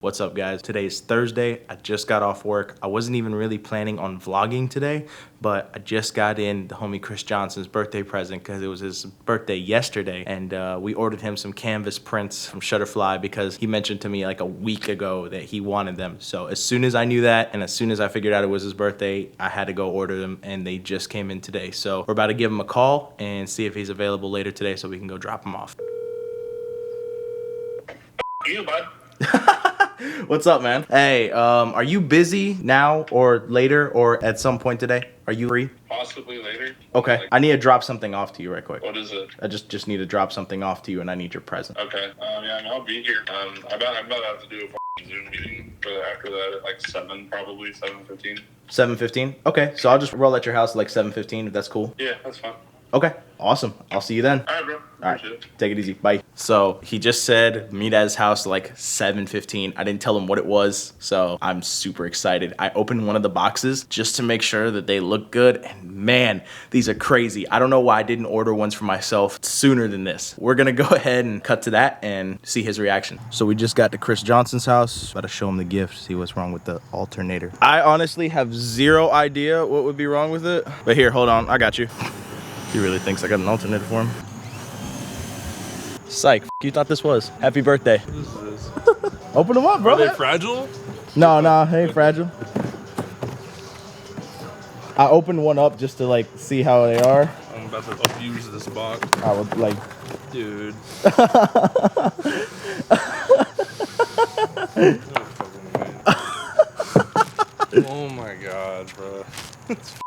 What's up, guys? Today is Thursday. I just got off work. I wasn't even really planning on vlogging today, but I just got in the homie Chris Johnson's birthday present because it was his birthday yesterday, and we ordered him some canvas prints from Shutterfly because he mentioned to me like a week ago that he wanted them. So as soon as I knew that and as soon as I figured out it was his birthday, I had to go order them, and they just came in today. So we're about to give him a call and see if he's available later today so we can go drop him off. You, bud. What's up, man? Hey, are you busy now or later or at some point today? Are you free? Possibly later. Okay. Like, I need to drop something off to you right quick. what is it? I just need to drop something off to you, and I need your present. Okay. Yeah, I mean, I'll be here. I'm about to have to do a Zoom meeting after that at like 7, probably 7:15. 7:15? Okay, so I'll just roll at your house at like 7:15 if that's cool. Yeah, that's fine. Okay, awesome. I'll see you then. All right, bro. All right, Appreciate it. take it easy. Bye. So he just said meet at his house like 7:15. I didn't tell him what it was, so I'm super excited. I opened one of the boxes just to make sure that they look good, and man, these are crazy. I don't know why I didn't order ones for myself sooner than this. We're gonna go ahead and cut to that and see his reaction. So we just got to Chris Johnson's house. About to show him the gift, see what's wrong with the alternator. I honestly have zero idea what would be wrong with it, but here, hold on, I got you. He really thinks I got an alternator for him. Psych, you thought this was. Happy birthday. What is this? Open them up, bro. Are they fragile? No, they ain't fragile. I opened one up just to like see how they are. I'm about to abuse this box. I would like, Dude. Oh my god, bro.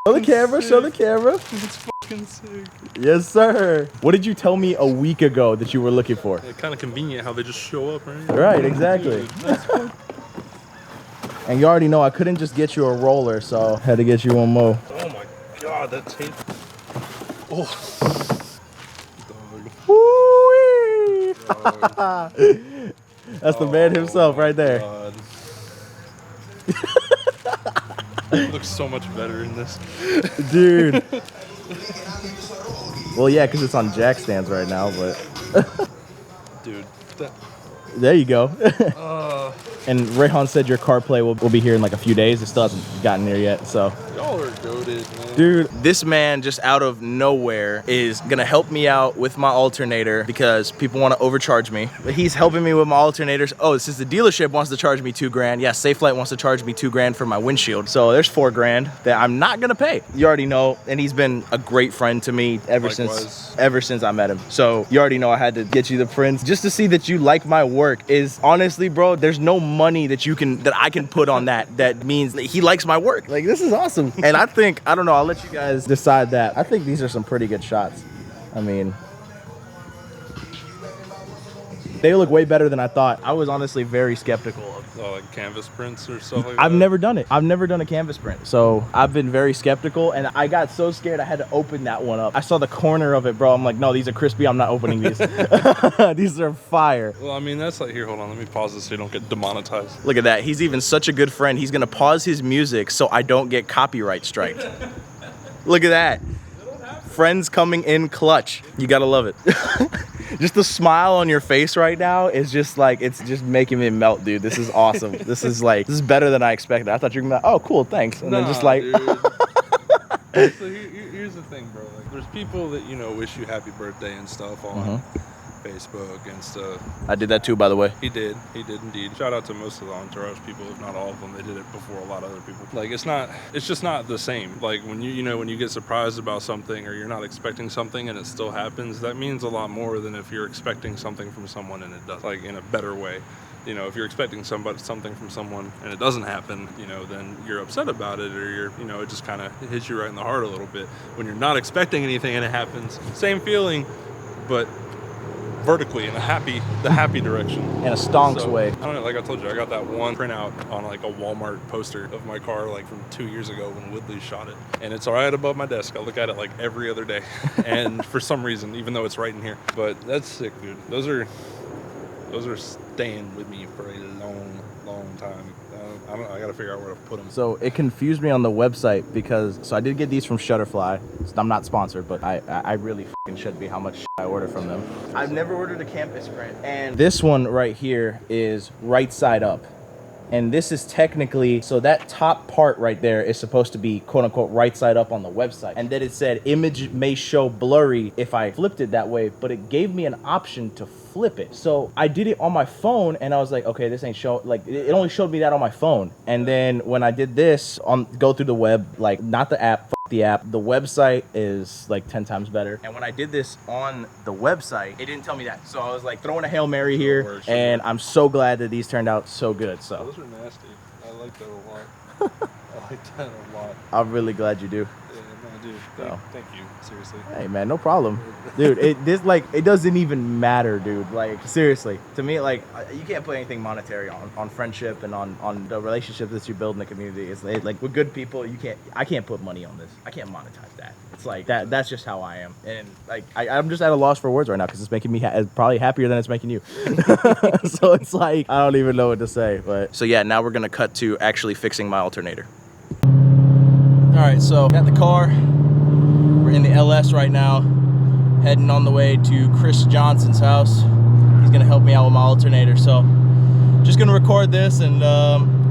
show the camera, show the camera. It's fucking sick. Yes, sir. What did you tell me a week ago that you were looking for? It's kind of convenient how they just show up, right? Right, exactly. Dude, that's fun. And you already know I couldn't just get you a roller, so I had to get you one more. Oh my god, that tape. Oh. Dog. Woo-wee. Dog. That's the man himself right there. God. It looks so much better in this. Dude. Well, yeah, because it's on jack stands right now, but Dude. That, there you go. uh, And Rayhan said your CarPlay will be here in like a few days. It still hasn't gotten here yet, so. y'all are goated, man. Dude, this man just out of nowhere is gonna help me out with my alternator because people want to overcharge me. But he's helping me with my alternators. Oh, since the dealership wants to charge me $2,000, yeah, Safelite wants to charge me $2,000 for my windshield. So there's $4,000 that I'm not gonna pay. You already know, and he's been a great friend to me ever since I met him. So you already know I had to get you the prints just to see that you like my work. Is honestly, bro, there's no money that I can put on that means that he likes my work. Like, this is awesome. And I think, I don't know, I'll let you guys decide that. I think these are some pretty good shots. I mean, they look way better than I thought. I was honestly very skeptical of. Like canvas prints or stuff like that? I've never done it. I've never done a canvas print. So I've been very skeptical, and I got so scared I had to open that one up. I saw the corner of it, bro. I'm like, no, these are crispy. I'm not opening these. These are fire. Well, I mean, that's like, here, hold on. Let me pause this so you don't get demonetized. Look at that. He's even such a good friend. He's gonna pause his music so I don't get copyright striked. Look at that. Friends coming in clutch. You gotta love it. Just the smile on your face right now is just like, it's just making me melt, dude. This is awesome. This is better than I expected. I thought you were gonna be like, oh, cool, thanks. And then just like. Dude. So here's the thing, bro. Like, there's people that, you know, wish you happy birthday and stuff on Facebook and stuff. I did that too, by the way. He did indeed. Shout out to most of the entourage people, if not all of them. They did it before a lot of other people. Like, it's just not the same. Like, when you get surprised about something or you're not expecting something and it still happens, that means a lot more than if you're expecting something from someone and it does, like, in a better way. You know, if you're expecting something from someone and it doesn't happen, you know, then you're upset about it, or it just kind of hits you right in the heart a little bit. When you're not expecting anything and it happens, same feeling, but vertically in the happy direction. In a stonks way. I don't know, like I told you, I got that one printout on like a Walmart poster of my car like from 2 years ago when Woodley shot it. And it's all right above my desk. I look at it like every other day. And for some reason, even though it's right in here. But that's sick, dude. Those are staying with me for a long time. I gotta figure out where to put them. So it confused me on the website because, I did get these from Shutterfly. I'm not sponsored, but I really fucking should be how much I order from them. I've never ordered a canvas print. And this one right here is right side up. and this is technically, so that top part right there is supposed to be quote unquote right side up on the website, and then it said image may show blurry if I flipped it that way, but it gave me an option to flip it. So I did it on my phone, and I was like, okay, this ain't show, like it only showed me that on my phone. And then when I did this on go through the web, like not the app, the app, the website is like 10 times better. And when I did this on the website, it didn't tell me that. So I was like throwing a Hail Mary here, and I'm so glad that these turned out so good. So those are nasty. I like that a lot. I like that a lot. I'm really glad you do. Yeah, no, dude. Thank you. Seriously. Hey man, no problem. Dude, it doesn't even matter, dude. Like seriously, to me, like you can't put anything monetary on friendship and on the relationship that you build in the community. It's like with good people, I can't put money on this. I can't monetize that. It's like that's just how I am. And like I'm just at a loss for words right now because it's making me probably happier than it's making you. So it's like I don't even know what to say. But so yeah, now we're gonna cut to actually fixing my alternator. All right, so got the car. We're in the LS right now, heading on the way to Chris Johnson's house. He's gonna help me out with my alternator. So just gonna record this and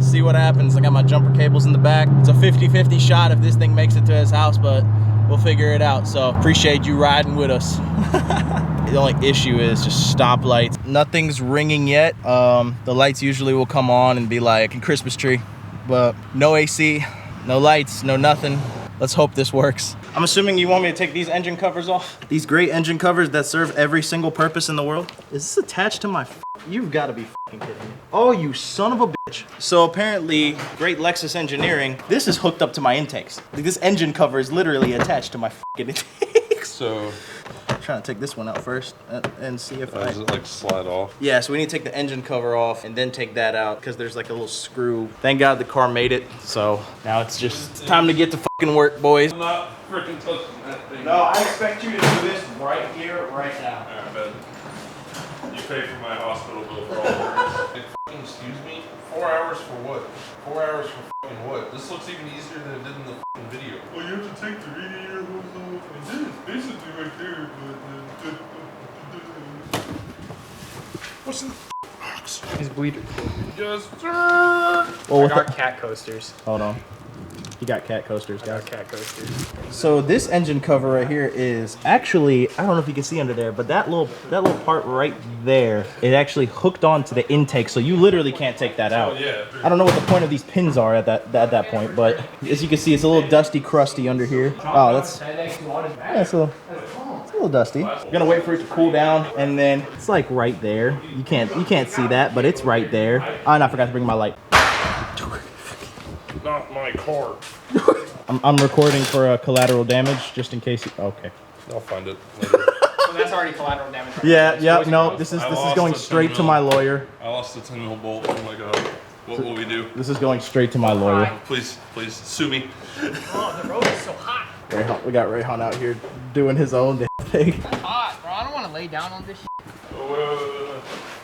see what happens. I got my jumper cables in the back. It's a 50-50 shot if this thing makes it to his house, but we'll figure it out. So appreciate you riding with us. The only issue is just stoplights. Nothing's ringing yet. The lights usually will come on and be like a Christmas tree, but no AC, no lights, no nothing. Let's hope this works. I'm assuming you want me to take these engine covers off? These great engine covers that serve every single purpose in the world? Is this attached to my You've got to be fucking kidding me. Oh, you son of a bitch. So apparently, great Lexus engineering, this is hooked up to my intakes. Like, this engine cover is literally attached to my fucking intakes. So I'm trying to take this one out first and see if does it like slide off? Yeah, so we need to take the engine cover off and then take that out because there's like a little screw. Thank God the car made it. So now it's just time to get to fucking work, boys. I'm not freaking touching that thing. No, I expect you to do this right here, right now. Alright, bet. You pay for my hospital bill for all the fucking excuse me? 4 hours for what? 4 hours for fucking what? This looks even easier than it did in the fucking video. Well, you have to take the radiator hose off. And this is basically right there, but what's in the box? His bleeder. Yes, sir! Well, I got cat coasters. hold on. You got cat coasters, I guys. got cat coasters. So this engine cover right here is actually, I don't know if you can see under there, but that little part right there, it actually hooked onto the intake, so you literally can't take that out. Yeah. I don't know what the point of these pins are at that point, but as you can see, it's a little dusty, crusty under here. Oh, it's a little dusty. We're gonna wait for it to cool down, and then it's like right there. You can't see that, but it's right there. Oh, and I forgot to bring my light. Not my car. I'm recording for collateral damage, just in case. Okay. I'll find it later. So that's already collateral damage. Right Yeah, there. yeah, So no, this is lost going the straight 10 to mil. my lawyer. I lost a 10 mil bolt. Oh my god. What will we do? This is going straight to my lawyer. Please sue me. Oh, the road is so hot. Rayhan, we got Rayhan out here doing his own damn thing. It's hot, bro. I don't want to lay down on this shit.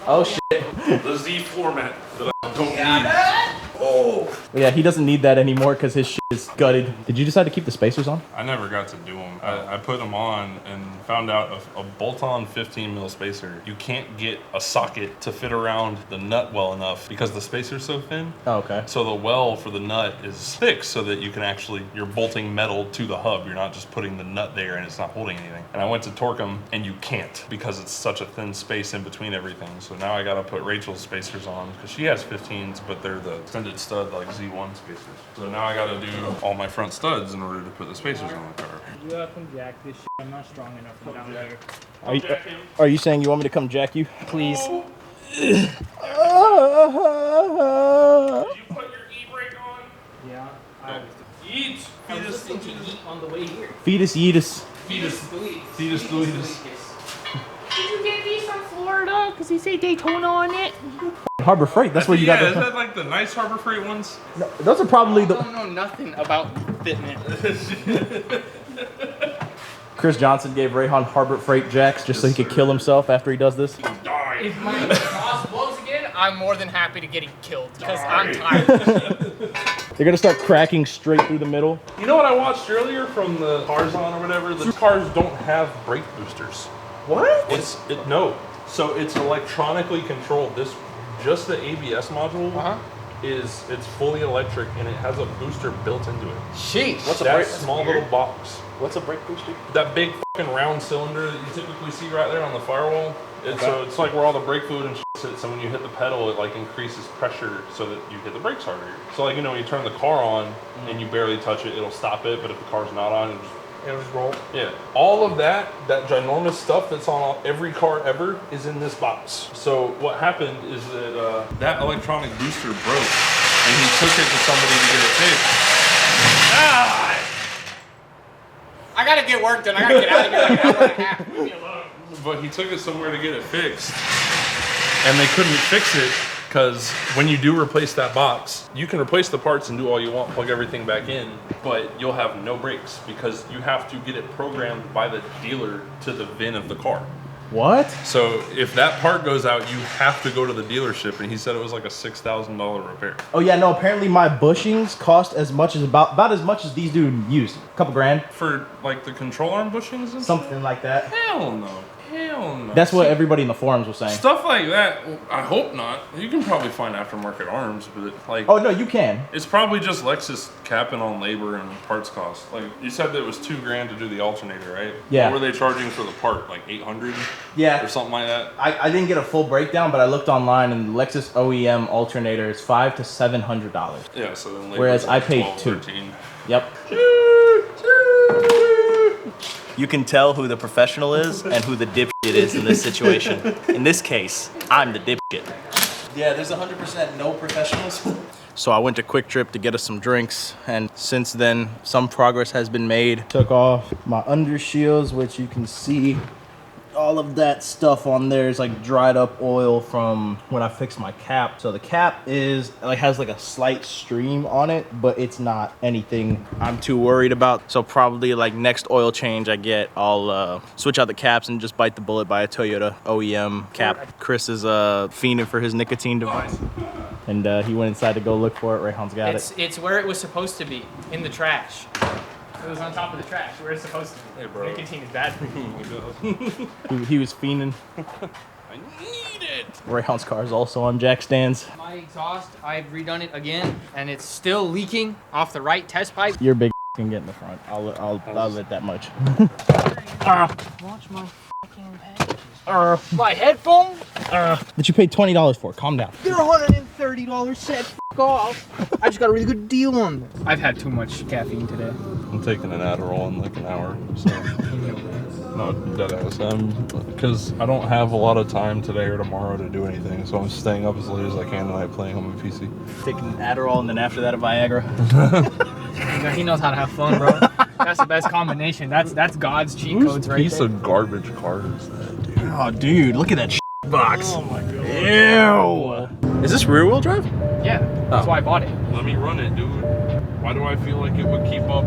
Oh shit. The Z format that I don't need. Yeah, he doesn't need that anymore because his shit is gutted. Did you decide to keep the spacers on? I never got to do them. I put them on and found out a bolt-on 15 mil spacer. You can't get a socket to fit around the nut well enough because the spacer's so thin. Oh, okay. So the well for the nut is thick so that you can actually, you're bolting metal to the hub. You're not just putting the nut there and it's not holding anything. And I went to torque them and you can't because it's such a thin space in between everything. So now I gotta put Rachel's spacers on because she has 15s, but they're the extended stud like Z1 spacers. So now I gotta do all my front studs in order to put the spacers on the car. You have to jack this shit. I'm not strong enough from down there. Are you saying you want me to come jack you? Please. Did you put your e-brake on? Yeah. Yeet! I was listening to Yeet on the way here. Fetus yeetus. Fetus deletus. Did you get these from Florida? Because they say Daytona on it. Harbor Freight, that's where you got is the... that like the nice Harbor Freight ones? No, those are probably I the... don't know nothing about fitness. Chris Johnson gave Rayhan Harbor Freight jacks just so he could kill himself after he does this. Die. If my boss blows again, I'm more than happy to get him killed. Because I'm tired. They're gonna start cracking straight through the middle. You know what I watched earlier from the Tarzan or whatever? The cars don't have brake boosters. What? No. So it's electronically controlled. Just the ABS module is it's fully electric and it has a booster built into it. Sheesh. What's a That brake? small little box. What's a brake booster? That big fucking round cylinder that you typically see right there on the firewall. So it's like where all the brake fluid and shit sits. So when you hit the pedal, it like increases pressure so that you hit the brakes harder. So like, you know, when you turn the car on and you barely touch it, it'll stop it. But if the car's not on, it'll just roll. Yeah. All of that ginormous stuff that's on every car ever is in this box. So what happened is that that electronic booster broke and he took it to somebody to get it fixed. I gotta get work done. I gotta get out of here like an hour and a half. Leave me alone. But he took it somewhere to get it fixed, and they couldn't fix it because when you do replace that box, you can replace the parts and do all you want, plug everything back in, but you'll have no brakes because you have to get it programmed by the dealer to the VIN of the car. What? So if that part goes out, you have to go to the dealership, and he said it was like a $6,000 repair. Oh yeah, no. Apparently my bushings cost as much as about as much as these dude used. A couple grand, For like the control arm bushings and something like that. Hell no. Hell no. That's what everybody in the forums was saying. Stuff like that, well, I hope not. You can probably find aftermarket arms, but like, Oh no, you can. it's probably just Lexus capping on labor and parts cost. Like you said, that it was $2,000 to do the alternator, right? Yeah. What were they charging for the part? Like 800 Yeah. or something like that. I didn't get a full breakdown, but I looked online and the Lexus OEM alternator is $500 to $700. Yeah. So then labor's Whereas I like paid 12, $2. 13. Yep. You can tell who the professional is and who the dipshit is in this situation. In this case, I'm the dipshit. Yeah, there's 100% no professionals. So I went to Quick Trip to get us some drinks, and since then, some progress has been made. Took off my undershields, which you can see all of that stuff on there is like dried up oil from when I fixed my cap. So the cap is like has like a slight stream on it, but it's not anything I'm too worried about. So probably like next oil change I get, I'll switch out the caps and just bite the bullet, buy a Toyota OEM cap. Chris is fiending for his nicotine device, and he went inside to go look for it. Rayhan's got it. It's where it was supposed to be, in the trash. It was on top of the trash, where it's supposed to be. Hey, bro. Nicotine is bad for you. He was fiending. I need it. Rayhan's car is also on jack stands. My exhaust, I've redone it again, and it's still leaking off the right test pipe. Your big can get in the front. I'll let that much. Watch my fucking packages. My headphones? That you paid $20 for. Calm down. They're $130 set. F off. I just got a really good deal on them. I've had too much caffeine today. I'm taking an Adderall in like an hour. So. No, deadass. Because I don't have a lot of time today or tomorrow to do anything, so I'm staying up as late as I can tonight playing on my PC. Taking Adderall and then after that a Viagra. He knows how to have fun, bro. That's the best combination. That's God's cheat codes right piece there. of garbage car is that, dude? Oh, dude, look at that box. Oh my god. Ew. Is this rear wheel drive? Yeah, that's why I bought it. Let me run it, dude. Why do I feel like it would keep up?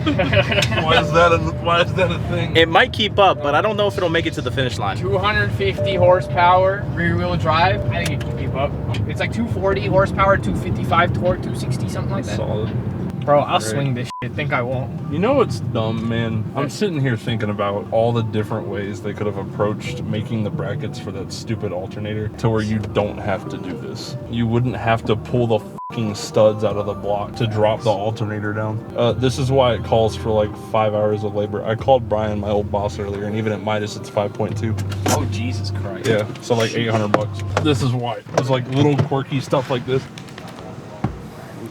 Why is that a thing? It might keep up, but I don't know if it'll make it to the finish line. 250 horsepower, rear wheel drive. I think it can keep up. It's like 240 horsepower, 255 torque, 260, something like that. Solid. Bro, I'll Great. swing this shit. Think I won't. You know what's dumb, man? I'm sitting here thinking about all the different ways they could have approached making the brackets for that stupid alternator to where you don't have to do this. You wouldn't have to pull the fucking studs out of the block to drop the alternator down. This is why it calls for like 5 hours of labor. I called Brian, my old boss, earlier, and even at Midas it's 5.2. Oh, Jesus Christ. Yeah, so like $800. This is why. It's like little quirky stuff like this.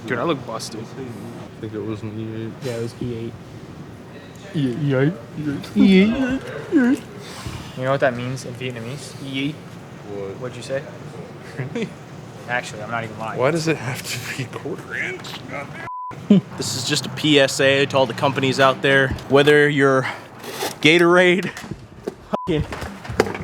Dude, I look busted. I think it was an E8. Yeah, it was E8. E8. You know what that means in Vietnamese? E8. What? What'd you say? Actually, I'm not even lying. Why does it have to be quarter inch? This is just a PSA to all the companies out there. Whether you're Gatorade, fucking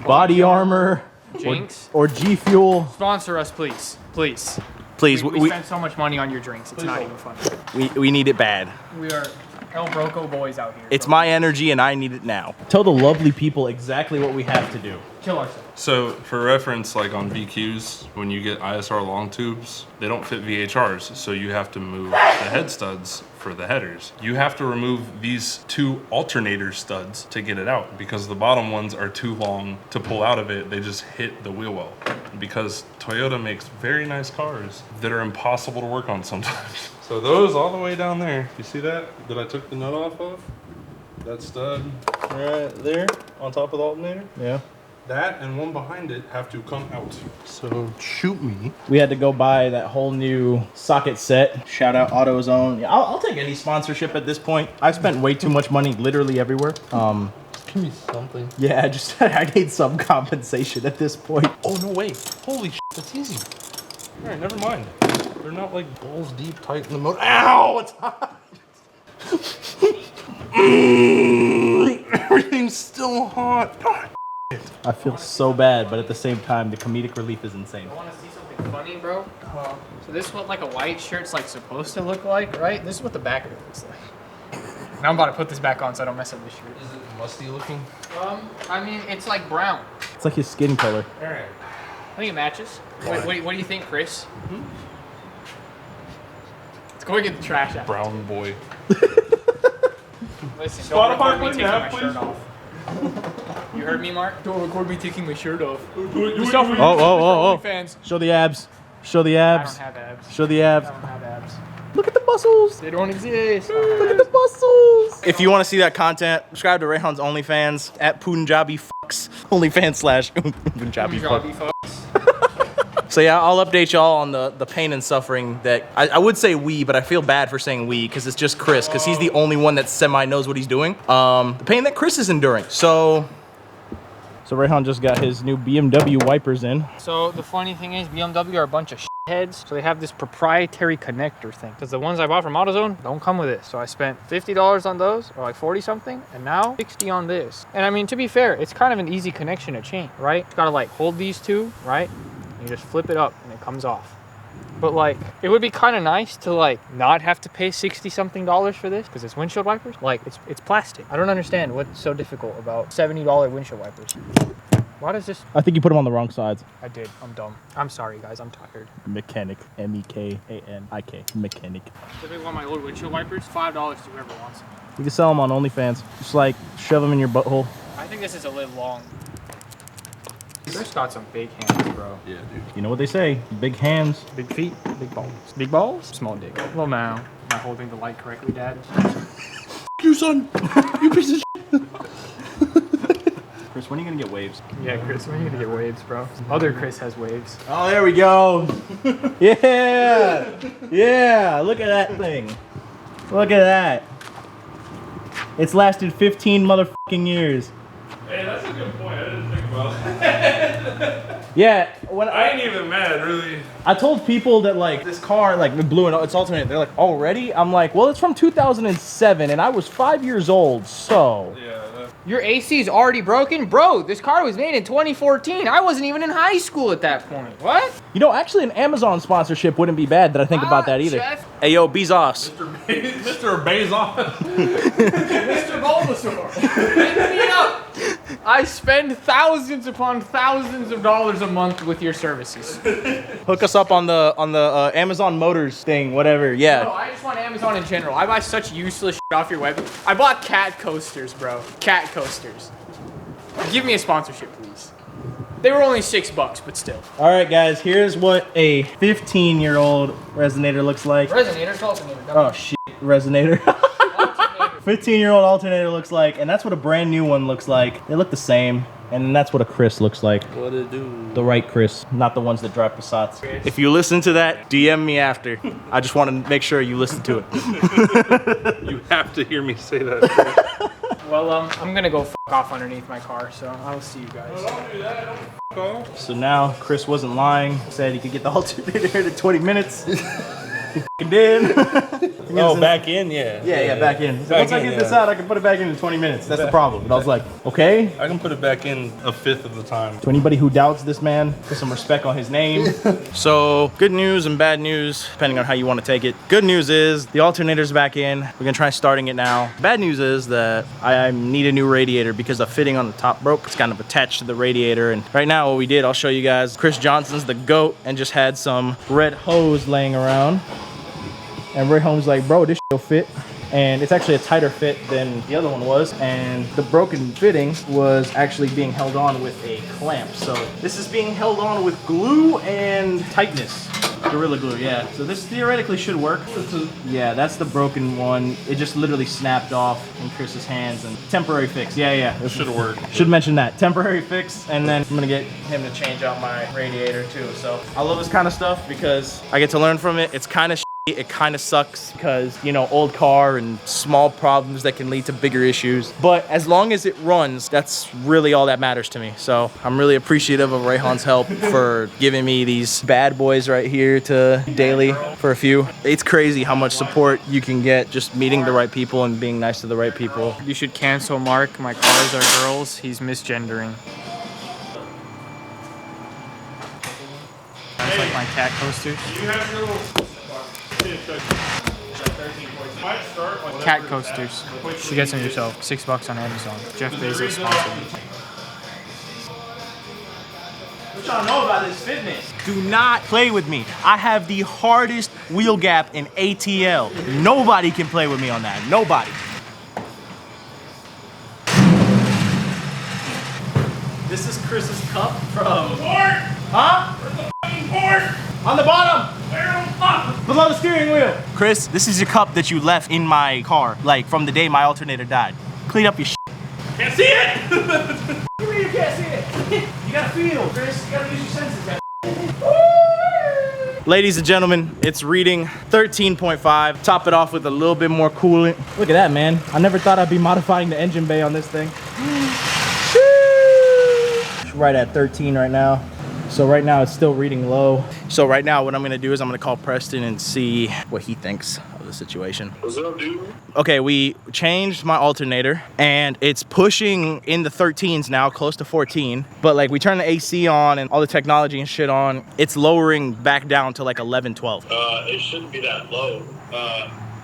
Body Armor, Jinx? or G Fuel, Sponsor us, please. Please. please, We spend so much money on your drinks. It's not even funny. we need it bad. We are El Broco boys out here. It's my energy and I need it now. Tell the lovely people exactly what we have to do. Kill ourselves. So for reference, like on VQs, when you get ISR long tubes, they don't fit VHRs, so you have to move the head studs for the headers. You have to remove these 2 alternator studs to get it out because the bottom ones are too long to pull out of it. They just hit the wheel well. Because Toyota makes very nice cars that are impossible to work on sometimes. So those all the way down there, you see that I took the nut off of? That stud right there on top of the alternator? Yeah. That and one behind it have to come out. So shoot me. We had to go buy that whole new socket set. Shout out AutoZone. Yeah, I'll take any sponsorship at this point. I've spent way too much money literally everywhere. Give me something. Yeah, I need some compensation at this point. Oh, no way. Holy shit, that's easy. All right, never mind. They're not like balls deep tight in the motor. Ow, it's hot. Everything's still hot. God. I feel so bad, but at the same time, the comedic relief is insane. I want to see something funny, bro. So this is what like a white shirt's like supposed to look like, right? This is what the back of it looks like. Now I'm about to put this back on so I don't mess up this shirt. Is it musty looking? I mean, it's like brown. It's like his skin color. All right. I think it matches. What do you think, Chris? Let's go get the trash out. Brown boy. Listen, Spotify, don't record me please, taking now, my please. shirt off. You heard me, Mark? Don't record me taking my shirt off. Oh. Fans. Show the abs. Show the I don't abs. have abs. Show the abs. I don't have abs. Look at the muscles. They don't exist. Look at the muscles. If you want to see that content, subscribe to Rayhan's OnlyFans at Punjabi Fucks. OnlyFans / Punjabi Fucks. Punjabi fucks. So yeah, I'll update y'all on the pain and suffering that I would say we, but I feel bad for saying we because it's just Chris because he's the only one that semi knows what he's doing. The pain that Chris is enduring. So Rayhan just got his new BMW wipers in. So the funny thing is, BMW are a bunch of heads. So they have this proprietary connector thing. Because the ones I bought from AutoZone don't come with it. So I spent $50 on those, or like 40 something, and now 60 on this. And I mean, to be fair, it's kind of an easy connection to change, right? You gotta like hold these two, right? And you just flip it up and it comes off. But like, it would be kind of nice to like not have to pay 60 something dollars for this because it's windshield wipers. Like it's plastic. I don't understand what's so difficult about $70 windshield wipers. Why does this? I think you put them on the wrong sides. I did. I'm dumb. I'm sorry, guys. I'm tired. Mechanic. MEKANIK. Mechanic. If you want my old windshield wipers, $5 to whoever wants them. You can sell them on OnlyFans. Just like shove them in your butthole. I think this is a little long. Chris got some big hands, bro. Yeah, dude. You know what they say? Big hands. Big feet, big balls. Big balls? Small dick. Well, now. Am I holding the light correctly, Dad? You son! You piece of shit! Chris, when are you gonna get waves? Yeah, Chris, when are you gonna get waves, bro? Other Chris has waves. Oh, there we go. Yeah. Yeah. Look at that thing. Look at that. It's lasted 15 motherfucking years. Hey, that's a good point. I didn't think about it. Yeah. When I ain't even mad, really. I told people that like this car, like it blew and it's alternated. They're like, already? I'm like, well, it's from 2007 and I was 5 years old, so. Yeah. Your AC is already broken? Bro, this car was made in 2014. I wasn't even in high school at that point. What? You know, actually an Amazon sponsorship wouldn't be bad that I think about that either. Chef. Hey, yo, Bezos. Mr. Bezos. Mr. Bulbasaur. Hit me up. I spend thousands upon thousands of dollars a month with your services. Hook us up on the Amazon Motors thing, whatever. Yeah. No, I just want Amazon in general. I buy such useless shit off your web. I bought cat coasters, bro. Cat coasters. Give me a sponsorship, please. They were only $6, but still. All right, guys. Here's what a 15-year-old Resonator looks like. Resonator, alternator. Oh shit, Resonator. 15-year-old alternator looks like, and that's what a brand new one looks like. They look the same, and that's what a Chris looks like. What it do? The right Chris, not the ones that drive Passats. If you listen to that, DM me after. I just want to make sure you listen to it. You have to hear me say that. Well, I'm gonna go f off underneath my car, so I'll see you guys. Don't do that. Don't f off. So now Chris wasn't lying. Said he could get the alternator in 20 minutes. He did. Oh, back in, yeah. Yeah, back in. So Back once I in, get yeah. this out, I can put it back in 20 minutes. That's the problem. And I was like, okay. I can put it back in a fifth of the time. To anybody who doubts this man, put some respect on his name. So, good news and bad news, depending on how you want to take it. Good news is the alternator's back in. We're gonna try starting it now. Bad news is that I need a new radiator because the fitting on the top broke. It's kind of attached to the radiator. And right now, what we did, I'll show you guys. Chris Johnson's the GOAT and just had some red hose laying around. and Ray Holmes like, bro, this shit'll fit. And it's actually a tighter fit than the other one was, and the broken fitting was actually being held on with a clamp. So this is being held on with glue and tightness. Gorilla Glue, yeah. So this theoretically should work. Yeah, that's the broken one. It just literally snapped off in Chris's hands, and temporary fix. Yeah. It should work. Should mention that. Temporary fix, and then I'm gonna get him to change out my radiator too. So I love this kind of stuff because I get to learn from it. It's kind of it kind of sucks because, you know, old car and small problems that can lead to bigger issues. But as long as it runs, that's really all that matters to me. So I'm really appreciative of Rayhan's help for giving me these bad boys right here to daily for a few. It's crazy how much support you can get just meeting the right people and being nice to the right people. You should cancel Mark. My cars are girls. He's misgendering. That's like my cat coasters. Cat coasters. You should get some yourself. $6 on Amazon. Jeff Bezos sponsored me. What y'all know about this fitness? Do not play with me. I have the hardest wheel gap in ATL. Nobody can play with me on that. Nobody. This is Chris's cup from... Port! Huh? Where's the fucking port? On the bottom! Where the fuck? Below the steering wheel. Chris, this is your cup that you left in my car, like from the day my alternator died. Clean up your shit. Can't see it! What do you mean you can't see it? You gotta feel, Chris. You gotta use your senses. Ladies and gentlemen, it's reading 13.5. Top it off with a little bit more coolant. Look at that, man. I never thought I'd be modifying the engine bay on this thing. It's right at 13 right now. So right now it's still reading low. So right now what I'm gonna do is I'm gonna call Preston and see what he thinks of the situation. What's up, dude? Okay, we changed my alternator and it's pushing in the 13s now, close to 14. But like we turn the AC on and all the technology and shit on, it's lowering back down to like 11, 12. It shouldn't be that low.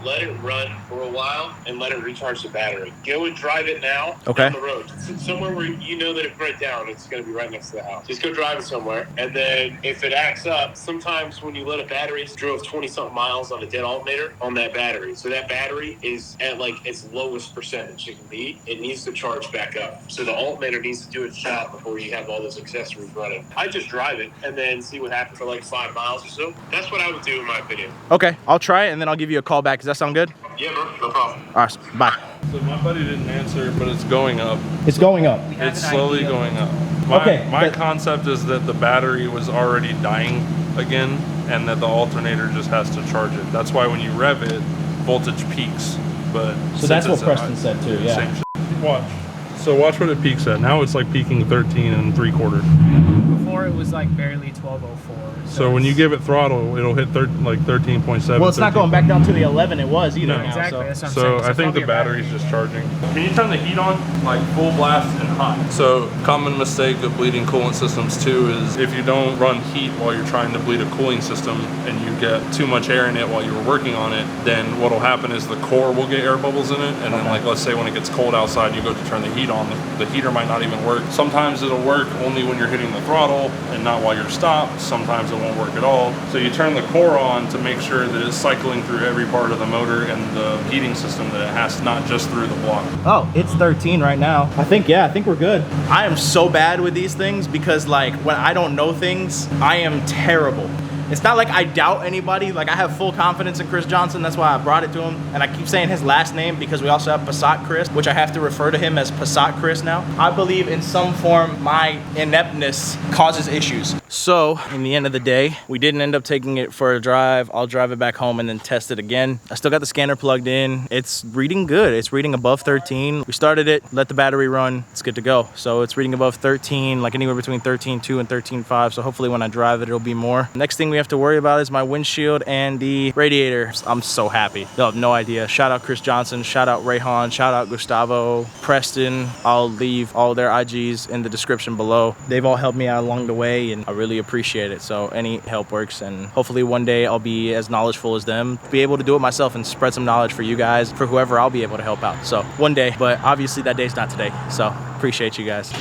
Let it run for a while and let it recharge the battery. Go and drive it now down the road. Somewhere where you know that if it breaks down, it's going to be right next to the house. Just go drive it somewhere. And then if it acts up, sometimes when you let a battery drove 20-something miles on a dead alternator on that battery. So that battery is at like its lowest percentage it can be. It needs to charge back up. So the alternator needs to do its job before you have all those accessories running. I just drive it and then see what happens for like 5 miles or so. That's what I would do in my opinion. Okay, I'll try it and then I'll give you a call back. Does that sound good? Yeah, bro, no problem. All right, bye. So my buddy didn't answer, but it's going up. It's going up. It's slowly going up. My concept is that the battery was already dying again and that the alternator just has to charge it. That's why when you rev it, voltage peaks. But so that's what Preston said too, yeah. Same shit. Watch. So watch what it peaks at. Now it's like peaking 13 3/4. Before it was like barely 1204. So when you give it throttle, it'll hit like 13.7. Well, it's not going back down to the 11 it was either. No. Now, Exactly. That's what I'm So saying. I think the battery's just charging. Can you turn the heat on? Like full blast and hot. So common mistake of bleeding coolant systems too is if you don't run heat while you're trying to bleed a cooling system and you get too much air in it while you were working on it, then what'll happen is the core will get air bubbles in it. And then like, let's say when it gets cold outside, you go to turn the heat on, the heater might not even work. Sometimes it'll work only when you're hitting the throttle and not while you're stopped. Sometimes it won't work at all. So you turn the core on to make sure that it's cycling through every part of the motor and the heating system that it has, not just through the block. Oh, it's 13 right now. I think we're good. I am so bad with these things because like when I don't know things, I am terrible. It's not like I doubt anybody. Like I have full confidence in Chris Johnson. That's why I brought it to him. And I keep saying his last name because we also have Passat Chris, which I have to refer to him as Passat Chris now. I believe in some form my ineptness causes issues. So in the end of the day, we didn't end up taking it for a drive. I'll drive it back home and then test it again. I still got the scanner plugged in. It's reading good. It's reading above 13. We started it, let the battery run. It's good to go. So it's reading above 13, like anywhere between 13.2 and 13.5. So hopefully when I drive it, it'll be more. Next thing we have to worry about is my windshield and the radiator. I'm so happy. You'll have no idea. Shout out Chris Johnson. Shout out Rayhan. Shout out Gustavo. Preston. I'll leave all their IGs in the description below. They've all helped me out along the way and I really appreciate it. So any help works and hopefully one day I'll be as knowledgeable as them, be able to do it myself and spread some knowledge for you guys, for whoever I'll be able to help out. So one day, but obviously that day's not today. So appreciate you guys.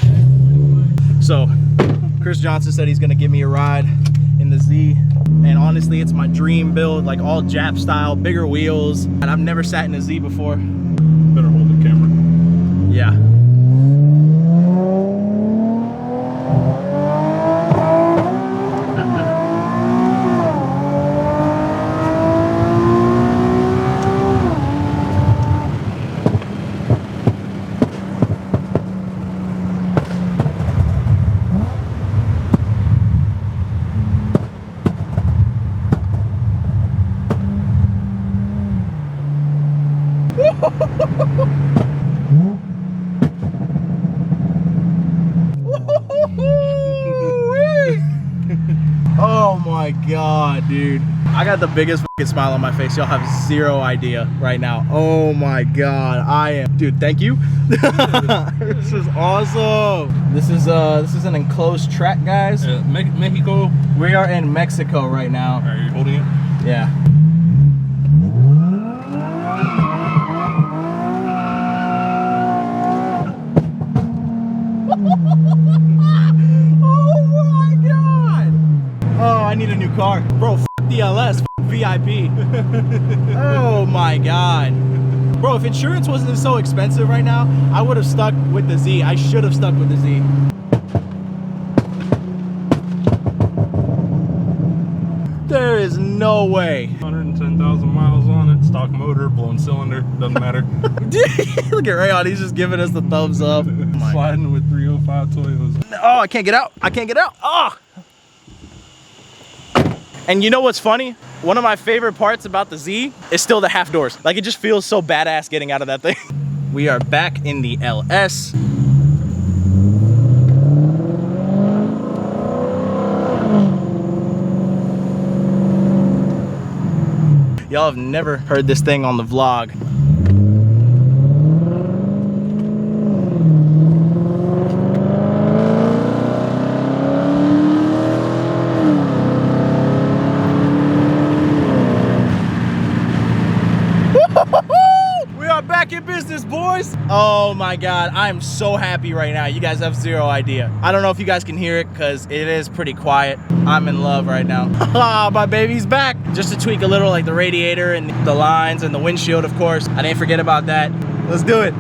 So Chris Johnson said he's gonna give me a ride in the Z and honestly, it's my dream build, like all Jap style, bigger wheels, and I've never sat in a Z before. Better hold the camera. Yeah. Oh my god, dude. I got the biggest fucking smile on my face. Y'all have zero idea right now. Oh my god. I am, dude, thank you. This is awesome. This is an enclosed track, guys. Mexico. We are in Mexico right now. Are you holding it? Yeah. I need a new car. Bro, f the LS, f VIP. Oh my god. Bro, if insurance wasn't so expensive right now, I would have stuck with the Z. I should have stuck with the Z. There is no way. 110,000 miles on it, stock motor, blown cylinder, doesn't matter. Look at Rayon, he's just giving us the thumbs up. Sliding with 305 Toyotas. Oh, I can't get out. I can't get out. Oh. And you know what's funny? One of my favorite parts about the Z is still the half doors. Like, it just feels so badass getting out of that thing. We are back in the LS. Y'all have never heard this thing on the vlog. We are back in business, boys. Oh my god, I'm so happy right now. You guys have zero idea. I don't know if you guys can hear it because it is pretty quiet. I'm in love right now. My baby's back. Just to tweak a little, like the radiator and the lines and the windshield, of course. I didn't forget about that. Let's do it.